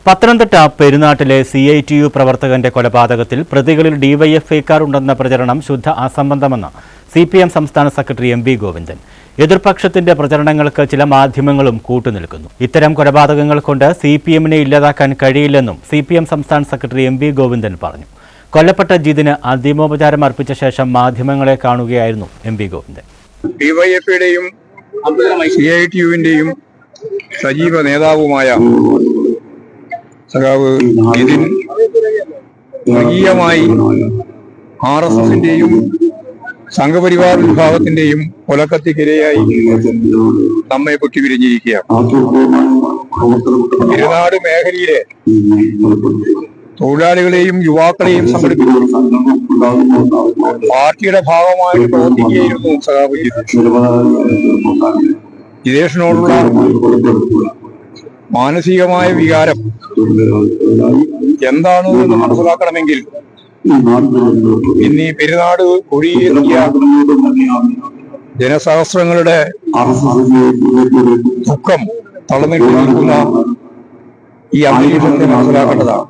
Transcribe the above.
Pathanamthitta പെരുനാട്ടിലെ CITU പ്രവർത്തകന്റെ കൊലപാതകത്തിൽ പ്രതികളിൽ ഡിവൈഎഫ്ഐക്കാർ ഉണ്ടെന്ന പ്രചരണം ശുദ്ധ അസംബന്ധമെന്ന് CPM സംസ്ഥാന സെക്രട്ടറി MV ഗോവിന്ദൻ. എതിർപക്ഷത്തിന്റെ പ്രചരണങ്ങൾക്ക് ചില മാധ്യമങ്ങളും കൂട്ടുനിൽക്കുന്നു. ഇത്തരം കൊലപാതകങ്ങൾ കൊണ്ട് CPM-നെ ഇല്ലാതാക്കാൻ കഴിയില്ലെന്നും CPM സംസ്ഥാന സെക്രട്ടറി MV ഗോവിന്ദൻ പറഞ്ഞു. കൊല്ലപ്പെട്ട ജിതിന് അന്തിമോപചാരം അർപ്പിച്ച ശേഷം മാധ്യമങ്ങളെ കാണുകയായിരുന്നു MV ഗോവിന്ദൻ. ഡിവൈഎഫ്ഐയുടെയും CITU-വിന്റെയും സജീവ നേതാവുമായ സഖാവ് ജിതിൻ വർഗീയമായി RSS-ന്റെയും സംഘപരിവാർ വിഭാഗത്തിന്റെയും കൊലക്കത്തിക്കിരയായി നമ്മെ പൊട്ടിവിരിഞ്ഞിരിക്കുകയാണ്. പെരുനാട് മേഖലയിലെ തൊഴിലാളികളെയും യുവാക്കളെയും സംഘടിപ്പിച്ചു പാർട്ടിയുടെ ഭാഗമായി പ്രവർത്തിക്കുകയായിരുന്നു സഖാവ് ജിതേഷിനോടുള്ള മാനസികമായ വികാരം എന്താണ് എന്ന് മനസ്സിലാക്കണമെങ്കിൽ ഇന്നീ പെരുനാട് ഒഴുകിയെത്തിയ ജനസഹസ്രങ്ങളുടെ ദുഃഖം തളർന്നിട്ട് നിൽക്കുന്ന ഈ അന്തരീക്ഷത്തെ മനസ്സിലാക്കേണ്ടതാണ്.